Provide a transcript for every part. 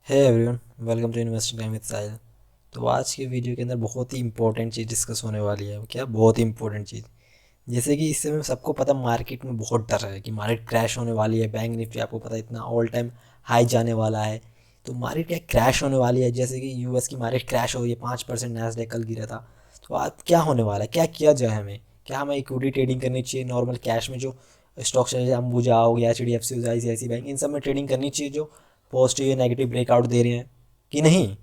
Hey everyone, welcome to investing time with Sahil. तो आज के वीडियो के अंदर बहुत ही इंपॉर्टेंट चीज़ डिस्कस होने वाली है। क्या बहुत ही इंपॉर्टेंट चीज़, जैसे कि इस समय सबको पता मार्केट में बहुत डर है कि मार्केट क्रैश होने वाली है। बैंक निफ्टी आपको पता है इतना ऑल टाइम हाई जाने वाला है। तो मार्केट क्या क्रैश होने वाली है, जैसे कि यूएस की मार्केट क्रैश हो रही है, 5% नैस्डैक कल गिरा था। तो आज क्या होने वाला है, क्या किया जाए हमें? क्या हमें इक्विटी ट्रेडिंग करनी चाहिए नॉर्मल कैश में, जो स्टॉक्स है अंबुजा हो गया, एच डी एफ सी हो, आई सी आई सी बैंक, इन सब में ट्रेडिंग करनी चाहिए जो पॉजिटिव या नेगेटिव ब्रेकआउट दे रहे हैं कि नहीं?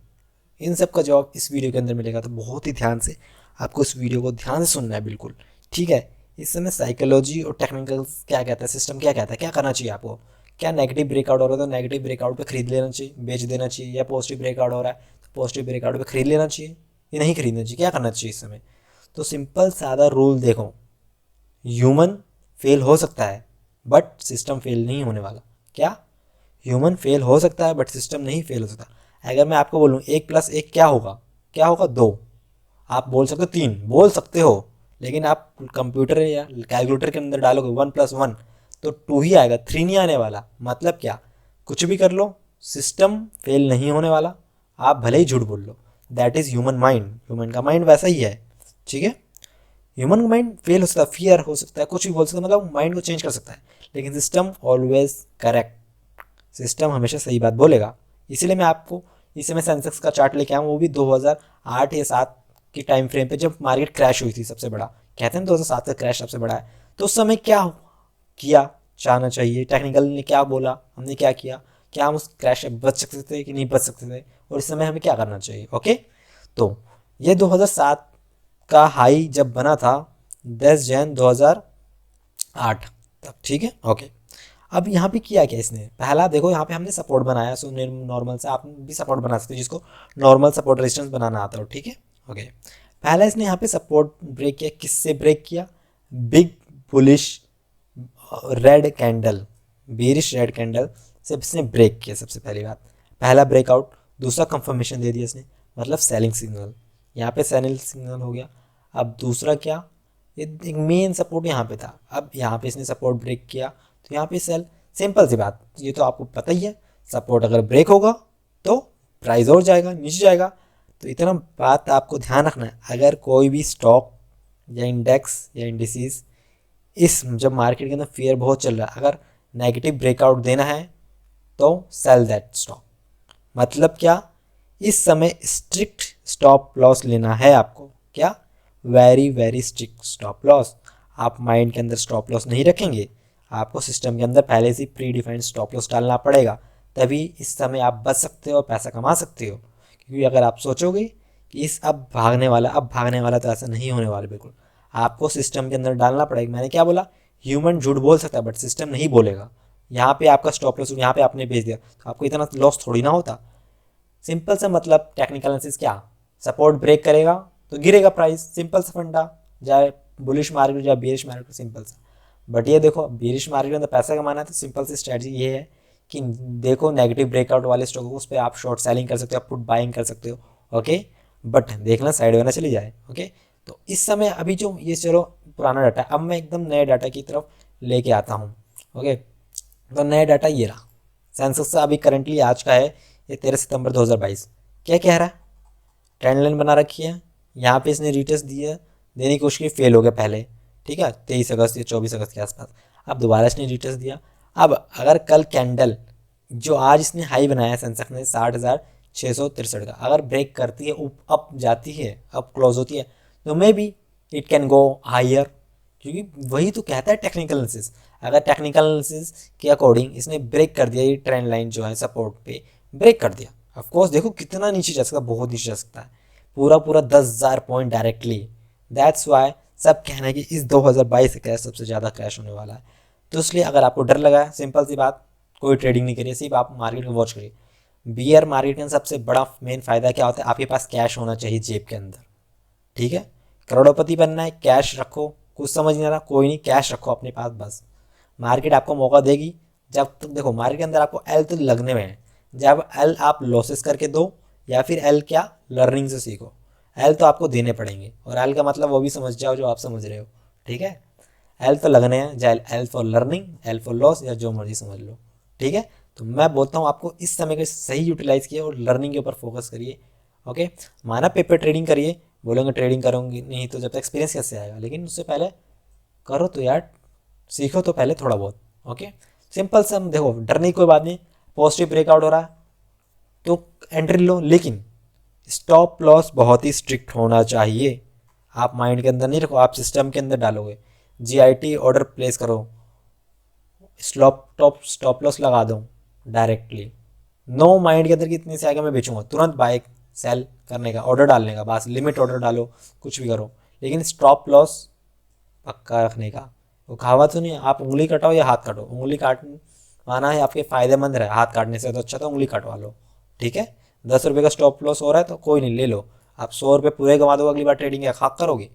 इन सब का जवाब इस वीडियो के अंदर मिलेगा। तो बहुत ही ध्यान से आपको इस वीडियो को ध्यान से सुनना है, बिल्कुल ठीक है। इस समय साइकोलॉजी और टेक्निकल क्या कहता है, सिस्टम क्या कहता है, क्या करना चाहिए आपको? क्या नेगेटिव ब्रेकआउट हो रहा है तो नेगेटिव ब्रेकआउट पे खरीद लेना चाहिए, बेच देना चाहिए, या पॉजिटिव ब्रेकआउट हो रहा है तो पॉजिटिव ब्रेकआउट पे खरीद लेना चाहिए या नहीं खरीदना चाहिए, क्या करना चाहिए इस समय? तो सिंपल सादा रूल देखो, ह्यूमन फेल हो सकता है बट सिस्टम फेल नहीं होने वाला। क्या? ह्यूमन फेल हो सकता है बट सिस्टम नहीं फेल हो सकता। अगर मैं आपको बोलूँ 1+1 क्या होगा, क्या होगा? 2। आप बोल सकते हो 3, बोल सकते हो, लेकिन आप कंप्यूटर या कैलकुलेटर के अंदर डालोगे 1+1 तो 2 ही आएगा, 3 नहीं आने वाला। मतलब क्या? कुछ भी कर लो, सिस्टम फेल नहीं होने वाला, आप भले ही झूठ बोल लो। That is human mind. Human का माइंड वैसा ही है, ठीक है। ह्यूमन माइंड फेल हो सकता है, फियर हो सकता है, कुछ भी बोल सकता है, मतलब माइंड को चेंज कर सकता है, लेकिन सिस्टम ऑलवेज करेक्ट। सिस्टम हमेशा सही बात बोलेगा। इसीलिए मैं आपको इस समय सेंसेक्स का चार्ट लेके आऊँ, वो भी 2008 या 7 की टाइम फ्रेम पे, जब मार्केट क्रैश हुई थी सबसे बड़ा। कहते हैं 2007 का क्रैश सबसे बड़ा है। तो उस समय क्या किया जाना चाहिए, टेक्निकल ने क्या बोला, हमने क्या किया, क्या हम उस क्रैश से बच सकते थे कि नहीं बच सकते थे, और इस समय हमें क्या करना चाहिए। ओके, तो ये 2007 का हाई जब बना था 10 जैन 2008 तक, ठीक है। ओके, अब यहाँ पे किया क्या इसने? पहला देखो, यहाँ पे हमने सपोर्ट बनाया। सो नॉर्मल से आप भी सपोर्ट बना सकते हो, जिसको नॉर्मल सपोर्ट रेजिस्टेंस बनाना आता हो, ठीक है। ओके, पहला इसने यहाँ पे सपोर्ट ब्रेक किया। किससे ब्रेक किया? Big bullish red candle, bearish red candle से इसने ब्रेक किया। सबसे पहली बात, पहला ब्रेकआउट। दूसरा कंफर्मेशन दे दिया इसने, मतलब सेलिंग सिग्नल। यहाँ पे सेलिंग सिग्नल हो गया। अब दूसरा क्या, ये एक मेन सपोर्ट यहाँ पे था, अब यहाँ पे इसने सपोर्ट ब्रेक किया तो यहाँ पे सेल। सिंपल सी बात, ये तो आपको पता ही है, सपोर्ट अगर ब्रेक होगा तो प्राइस और जाएगा, नीचे जाएगा। तो इतना बात आपको ध्यान रखना है, अगर कोई भी स्टॉक या इंडेक्स या इंडिसेस, इस जब मार्केट के अंदर फेयर बहुत चल रहा है, अगर नेगेटिव ब्रेकआउट देना है तो सेल दैट स्टॉक। मतलब क्या? इस समय स्ट्रिक्ट स्टॉप लॉस लेना है आपको। क्या? Very very strict stop loss. आप माइंड के अंदर स्टॉप लॉस नहीं रखेंगे, आपको सिस्टम के अंदर पहले से प्री डिफाइंड स्टॉप लॉस डालना पड़ेगा, तभी इस समय आप बच सकते हो और पैसा कमा सकते हो। क्योंकि अगर आप सोचोगे कि इस अब भागने वाला, अब भागने वाला, तो ऐसा नहीं होने वाला बिल्कुल। आपको सिस्टम के अंदर डालना पड़ेगा। मैंने क्या बोला? ह्यूमन झूठ बोल सकता है बट सिस्टम नहीं बोलेगा। यहाँ पे आपका स्टॉप लॉस, यहाँ पे आपने भेज दिया तो आपको इतना लॉस थोड़ी ना होता। सिंपल सा मतलब टेक्निकल एनालिसिस क्या, सपोर्ट ब्रेक करेगा तो गिरेगा प्राइस, सिंपल सा फंडा, चाहे बुलिश मार्केट चाहे बेरिश मार्केट, सिंपल सा। बट ये देखो, बेरिश मार्केट में अंदर पैसा कमाना है तो सिंपल सी स्ट्रेटजी ये है कि देखो नेगेटिव ब्रेकआउट वाले स्टॉक को, उस पर आप शॉर्ट सेलिंग कर सकते हो, आप पुट बाइंग कर सकते हो। ओके, बट देखना साइड ना चली जाए। ओके, तो इस समय अभी जो ये, चलो पुराना डाटा है, अब मैं एकदम नए डाटा की तरफ लेके आता हूँ। ओके, तो नया डाटा ये रहा। सेंसस का अभी करंटली आज का है, ये 13 सितंबर 2022। क्या कह रहा है? ट्रेंड लाइन बना रखी है। यहाँ पे इसने रिटेस्ट दिया, देने की कोशिश की, फेल हो गया पहले, ठीक है, 23 अगस्त या 24 अगस्त के आसपास। अब दोबारा इसने रिटेस्ट दिया। अब अगर कल कैंडल, जो आज इसने हाई बनाया सेंसेक्स ने 60,663 का, अगर ब्रेक करती है, अप जाती है, अप क्लोज होती है, तो maybe it can go higher. क्योंकि वही तो कहता है टेक्निकल एनालिसिस। अगर टेक्निकल एनालिसिस के अकॉर्डिंग इसने ब्रेक कर दिया, ये ट्रेंड लाइन जो है सपोर्ट पे ब्रेक कर दिया, ऑफ कोर्स देखो कितना नीचे जा सकता है, बहुत नीचे जा सकता है, पूरा पूरा 10,000 पॉइंट डायरेक्टली। दैट्स वाई सब कहना है कि इस 2022 से क्रैश सबसे ज़्यादा क्रैश होने वाला है। तो इसलिए अगर आपको डर लगा है, सिंपल सी बात, कोई ट्रेडिंग नहीं करिए, सिर्फ आप मार्केट को वॉच करिए। बियर मार्केट का सबसे बड़ा मेन फायदा क्या होता है? आपके पास कैश होना चाहिए जेब के अंदर, ठीक है। करोड़पति बनना है, कैश रखो। कुछ समझ नहीं आ रहा, कोई नहीं, कैश रखो अपने पास बस। मार्केट आपको मौका देगी। जब तक देखो मार्केट के अंदर आपको एल तो लगने में है, जब एल आप लॉसेस करके दो, या फिर एल क्या, लर्निंग से सीखो। एल तो आपको देने पड़ेंगे, और एल का मतलब वो भी समझ जाओ जो आप समझ रहे हो, ठीक है। एल तो लगने हैं, चाहे L for learning, L for loss, या जो मर्जी समझ लो, ठीक है। तो मैं बोलता हूँ आपको इस समय को सही यूटिलाइज़ किए और लर्निंग के ऊपर फोकस करिए। ओके, माना पेपर ट्रेडिंग करिए, बोलेंगे ट्रेडिंग करूँगी नहीं तो जब तक एक्सपीरियंस कैसे आएगा, लेकिन उससे पहले करो तो यार, सीखो तो पहले थोड़ा बहुत। ओके, सिंपल सा देखो, डरने की कोई बात नहीं। पॉजिटिव ब्रेकआउट हो रहा है तो एंट्री लो, लेकिन स्टॉप लॉस बहुत ही स्ट्रिक्ट होना चाहिए। आप माइंड के अंदर नहीं रखो, आप सिस्टम के अंदर डालोगे। जीआईटी ऑर्डर प्लेस करो, स्टॉप लॉस लगा दो डायरेक्टली। नो माइंड के अंदर कि इतने से आगे मैं बेचूंगा, तुरंत बाय सेल करने का, ऑर्डर डालने का, बस लिमिट ऑर्डर डालो, कुछ भी करो, लेकिन स्टॉप लॉस पक्का रखने का। वो कहावत तो नहीं, आप उंगली कटाओ या हाथ काटो, उंगली काटवाना है आपके फायदेमंद है, हाथ काटने से तो अच्छा तो उंगली कटवा लो। ठीक है, 10 रुपये का स्टॉप लॉस हो रहा है तो कोई नहीं, ले लो। आप 100 रुपये पूरे कमा दो, अगली बार ट्रेडिंग क्या खाक करोगे?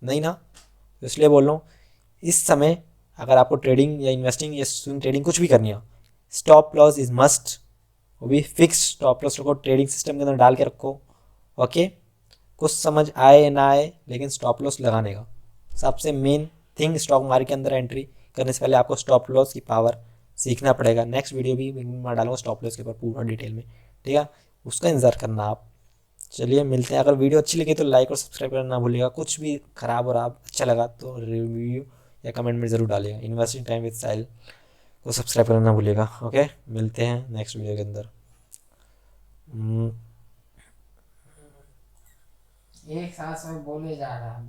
नहीं ना। तो इसलिए बोल रहा हूँ, इस समय अगर आपको ट्रेडिंग या इन्वेस्टिंग या स्विंग ट्रेडिंग कुछ भी करनी हो, स्टॉप लॉस इज मस्ट। वो भी फिक्स स्टॉप लॉस रखो, ट्रेडिंग सिस्टम के अंदर डाल के रखो। ओके, कुछ समझ आए ना आए, लेकिन स्टॉप लॉस लगाने का सबसे मेन थिंग। स्टॉक मार्केट के अंदर एंट्री करने से पहले आपको स्टॉप लॉस की पावर सीखना पड़ेगा। नेक्स्ट वीडियो भी मैं डालूंगा स्टॉप लॉस के ऊपर पूरा डिटेल में, ठीक है, उसका इंतजार करना आप। चलिए मिलते हैं। अगर वीडियो अच्छी लगी तो लाइक और सब्सक्राइब करना ना भूलिएगा। कुछ भी खराब हो रहा अच्छा लगा तो रिव्यू या कमेंट में ज़रूर डालिएगा। इन्वेस्टिंग टाइम विद साहिल को सब्सक्राइब करना ना भूलिएगा। ओके, मिलते हैं नेक्स्ट वीडियो के अंदर। एक सांस में बोले जा रहा है।